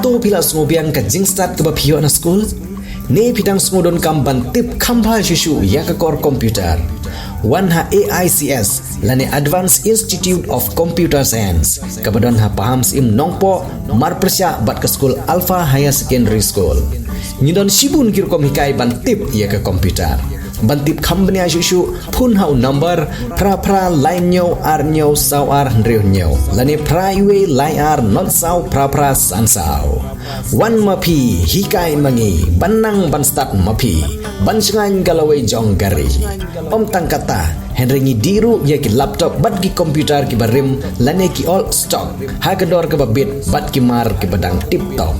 ko pila sungobian ka jingstat ka baphiyo na school ne pitang sungudon kam ban tip khamba shishu ya ka core computer wan ha AICS lane Advanced Institute of Computer Science kabadon ha paham sim nongpo mar persya bat ka school Alpha Higher Secondary School nyidon sibun kirkom hikai ban tip ya ka computer bantip company asyusyu pun hau number pra line nyo ar nyo saw ar ndreu nyo lani pra iwe line ar not saw pra san saw wan mapi hikai mangi banang ban start mapi ban sengan galawai jong gari om tangkata henrengi diru ya ki laptop bat ki komputer ki barim lani ki all stock hagador ke babit bat ki mar ki badang tip top.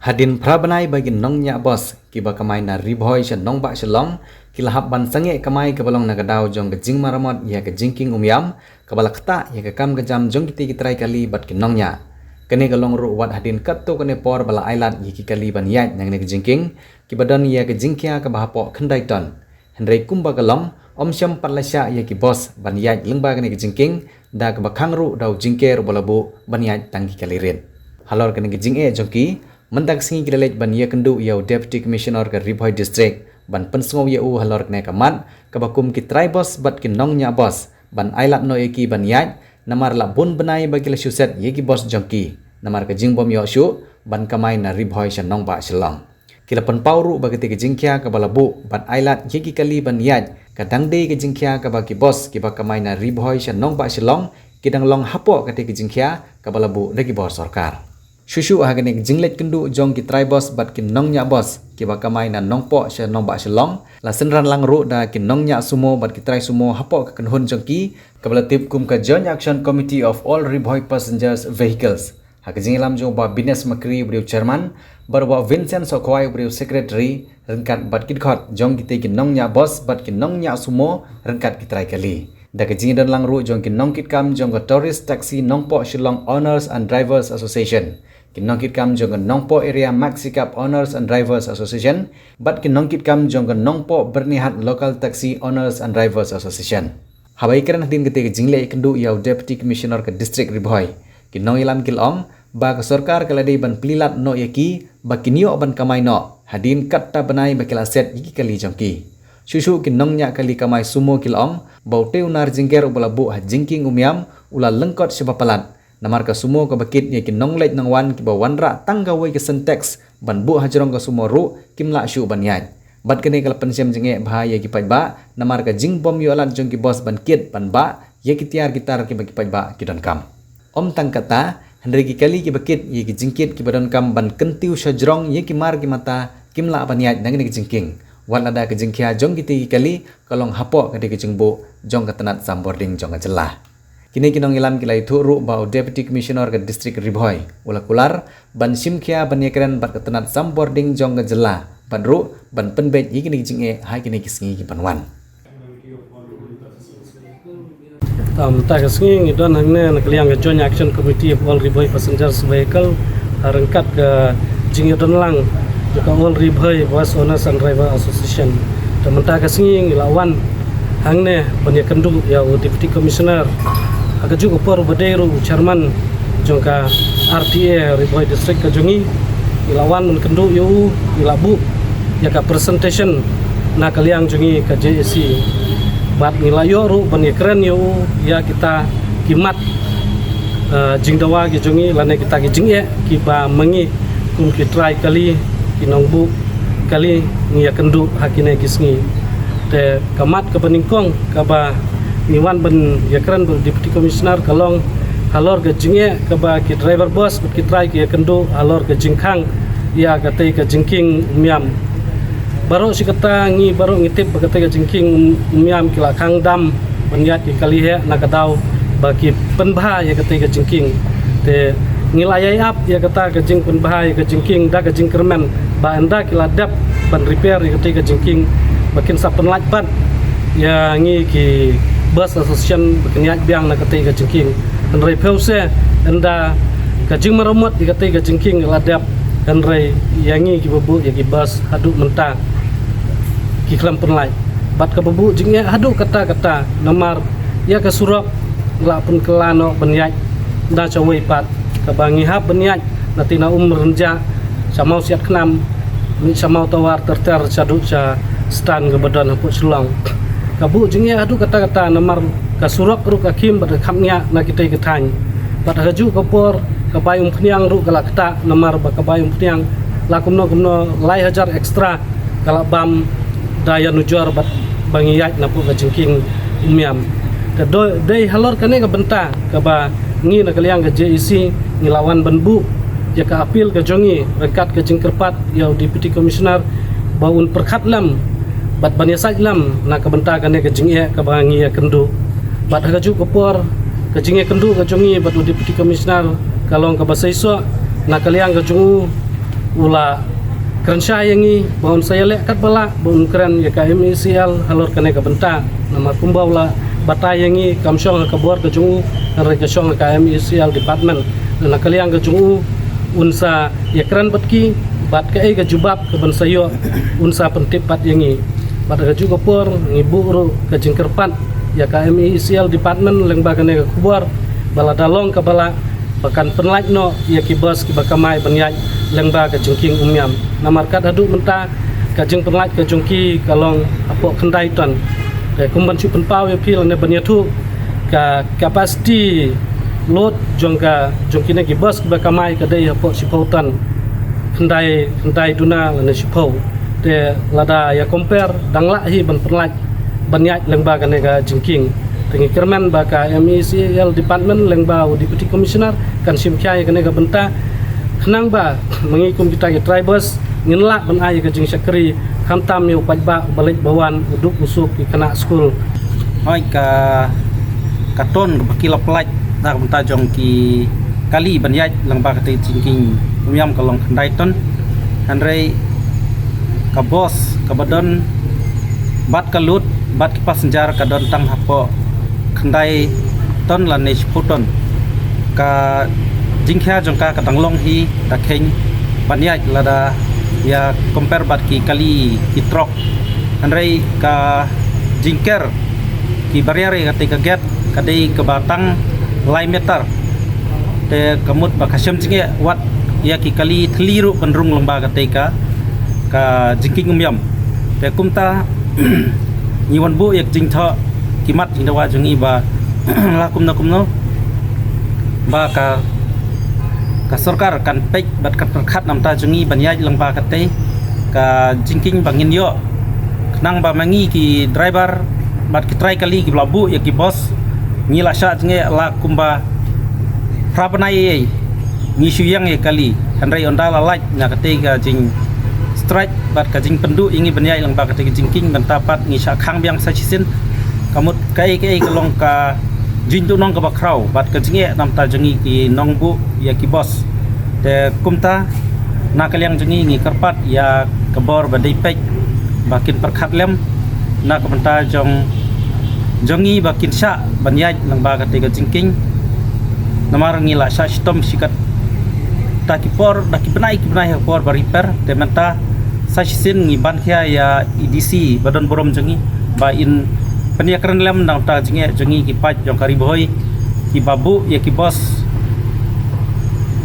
Hadin prabanai bagi nongnya bos kiba kamai na ribhoi sha nong ba shalong kilahap ban sange kamai kabalong na gadau jong ke jing maramot ya ke jingking umyam kabala kta ya ke kam gajam jong kiti kitrai kali bat ki nongnya kene galong ru wat hadin katto kene por bala ailat yiki kali ban yat nang ne ke jingking kibadon ya ke jingkia ka bahapo khandai ton henrei kumba galong om syam patlasya ya ki bos ban yat lengba kene ke jingking da ka bakhang ru dau jingker balabu ban yat tangki kali rin halor kene ke jinge jongki mentak singi kilelej ban ya kendu yau Deputy Commissioner ke Ribhoi District ban pensngau yau halor kene kamat kabakum ki trai bos bat ki nongnya bos ban ailat no eki ban yat namar la bun benai bagi la syuset yeki bos jongki namar ke jingbom yo syu ban kamai na Ribhoi sha nong ba shalong kila pen pauru bagi te ke jingkya ka balabu ban ailat yeki kali ban yat kadang de ke jingkya ka bagi bos ki ba kamai na Ribhoi sha nong ba shalong kidang long hapo ka te ke jingkya ka balabu regi bos sarkar Shushu hagane jinglet kendu jong ki trai bos bat ki nongnya bos ki bakamai na nongpo sha nong ba shalong la senran lang ru da ki nongnya sumo bat ki trai sumo hapo ka kanhun jong ki kablatip kum ka Joint Action Committee of All Ribhoi Passengers Vehicles hagajingilam jong ba business makri brio chairman barwa Vincent Sokhwai brio secretary rengkat bat ki khot jong ki nongnya bos bat ki nongnya sumo rengkat ki trai kali da ka jingidan lang ru jong ki nongkit kam jong ka Tourist Taxi Nongpo Shillong Owners and Drivers Association kinongkit kam jong Nongpo Area Maxicap Owners and Drivers Association bat kinongkit kam jong Nongpo Bernihat Local Taxi Owners and Drivers Association habai keren hadin kete jingle kendu yau Deputy Commissioner ke District Ribhoi kinong ilam kilom ba ka sarkar kaladi ban plilat no yaki ba kinio ban kamai no hadin katta banai ba kilaset yiki kali jongki Shushu kinongnya kali kamai sumo kilom bauteu nar jingker ubalabu ha jingking umyam ula lengkot sibapalat namar ka sumo ka bakit ya kinong lej nang wan ki ba wanra tanggawai ke sentex ban bu hajrong ka sumo ru kimla shu ban yai bat kene kala pensem jenge bahaya ki pai ba namar ka jingbom yo alat jong ki bos ban kit ban ba ya ki tiar gitar ki bagi pai ba ki don kam om tangkata hendri ki kali ki bakit ya ki jingkit ki badon kam ban kentiu shajrong ya ki mar ki mata kimla ban yai nang ne ki jingking wan ada ke jingkia jong ki kali kalong hapo ka ki jingbo jong ka tanat sambording jong ka jelah kini kinong ilam kilai thuru bau Deputy Commissioner ke District Ribhoi ula kular ban simkia ban yekren bat ketenat sambording jong ke jela ban ru ban penbet yikini jinge hai kini kisngi ki panwan ta kisngi ngidon hangne nakliang ke Joint Action Committee of All Ribhoi Passengers Vehicle harengkat ke jingidon lang juga All Ribhoi Bus Owners and Driver Association dan menta kisngi ngilawan hangne ban yekendu ya Deputy Commissioner aga juga por baderu chairman jongka RTA Ribhoi District ka jongi ilawan mun kendu yu ilabu ya ka presentation na kaliang jongi ka JSC bat nilayo ru ban keren yu ya kita kimat jingdawa ki jongi lane kita ki jinge ki ba mangi kum ki try kali kinongbu kali ngia kendu hakine kisngi te kamat ka peningkong ka ba Iwan ben ya keren Deputy Commissioner kalong halor ke jinge ke ba ki driver bus ki try ki kendu halor ke jingkang ya kate ke jingking miam baru si kata ngi baru ngitip kate ke jingking miam kila kang dam banyat ki kali he na kadau ba ki penbha ya kate ke jingking te ngilayai up ya kata ke jing penbha ya ke jingking da ke jingkermen ba anda kila dap ban repair ya kate ke jingking bakin sapen lajbat ya ngi ki bus association berkenyat biang nak kata ke jengking dan rai pause anda ke jing meromot di kata ke jengking ladap dan rai yangi ki bubu ya ki bus haduk mentah ki kelam penlai bat ka bebu jing ya hadu kata-kata namar ya ka surok la pun kelano benyai da cawai pat ka bangi hab benyai natina renja samau siat kenam mi samau tawar terter cadu ca stan ke badan hapuk selang kabu jing ya hadu kata-kata namar ka surok ru ka kim bat khamnya na kitai ketany bat haju kapor ka bayung pniang ru kala kata namar ba ka bayung pniang la kumno lai hajar ekstra kala bam daya nujar bat bangi yat na pu ka jingking umiam ka do dei halor kane ka benta ka ba ngi na kaliang ka JEC ngilawan banbu ya ka apil ka jongi rekat ka jingkerpat ya deputy commissioner baun perkhat lam bat bania sai lam na ka benta kane ka jingie ka bangi ya kendu bat ka ju kopor ka jingie kendu ka jongi bat deputy commissioner kalong ka basaiso na kaliang ka jongu ula kerensya yangi baun saya lek kat bala baun keren ya ka MECL halor kane ka benta nama kumbau la batai yangi kamsyong ka bor ka jungu re ka syong ka MECL department na kaliang ka jungu unsa ya keren batki bat ka ai ka jubab ka ban sayo unsa pentipat yangi bat ka juga por ngibu ro ka jingkerpat ya ka MECL department leng ba kane ka kubor bala dalong ka bala bahkan penlaj no ya kibas kibakamai banyai lengba ka jengking umiam namarkat hadu menta ka jeng penlaj ka jengki kalong apok kendai ton ke kumban chu penpau ya pil ne banyatu ka capacity load jongka jengki ne kibas kibakamai ka dai apok sipautan kendai duna ne sipau te lada ya compare dangla hi ban penlaj banyai lengba ka ne ka jengking tengi kerman baka MECL department lengba deputy commissioner kan simkhai kene ka benta khnang ba mengikum kita ke tribes nginla ban ai ka jing sakri khamtam ni upat ba balik bawan uduk usuk ki kana school hoi ka katon ka kila plaj da benta jong ki kali banyai lengba ka te jingking umiam kalong khandai ton handrei ka bos ka badon bat kalut bat ki passenger ka don tang hapo khandai ton la ne puton ka jingkha jongka ka tanglong hi ta kheng banyai lada ya compare bat ki kali ki trok anrei ka jingker ki barrier ka te ka get ka dei ka batang lai meter te kamut ba khasem jinge wat ya ki kali thliru penrung lomba ka te ka jingking umiam te kumta niwan bu yak jingtha kimat indawa jungi ba la kumno ba ka sarkar kan pek bat kan perkhat namta jungi banyai lengba kate ka jingking bangin yo knang ba mangi ki driver bat ki try kali ki blabu ya ki bos ngila sha jungi la kumba prapanai ni suyang e kali handai ondala laj na kate ka jing strike bat ka jing pendu ingi banyai lengba kate jingking bantapat ngi sha khang biang sa chisin kamut kai kalong ka jintu nong ka bakrau bat ka jinge namta jengi ki nongbu ya ki bos te kumta na kaliang jengi ngi karpat ya kabor badai pek bakin perkhat lem na ka benta jongi bakin sha banyai langba ka te ka jingking namar ngi la sha stom sikat ta ki por da ki benai por ba repair te menta sa sin ngi ban khia ya EDC badon borom jengi ba in peniakran lem nang ta jengi ki pat jong kari boy ki babu ya ki bos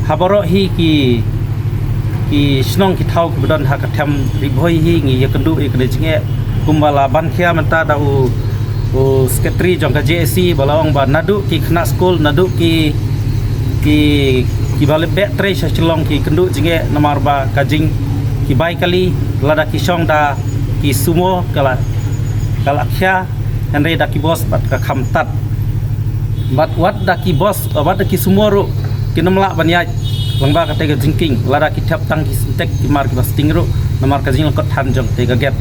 haboro hi ki snong ki thau ki badon ha ka them riboy hi ngi ya kendu e kene jinge kumbala ban khia menta da u secretary jong ka JEC balawang ba nadu ki khna school nadu ki bale be tre sa chlong ki kendu jinge namar ba ka jing ki bai kali lada ki song da ki sumo kala khia Henry daki bos bat ka khamtat bat wat daki bos bat daki sumoru kinamla banyai langba ka te ka jingking lada ki thap tang ki tek ki mar ki bastingru namar ka jing ko than jong te ka get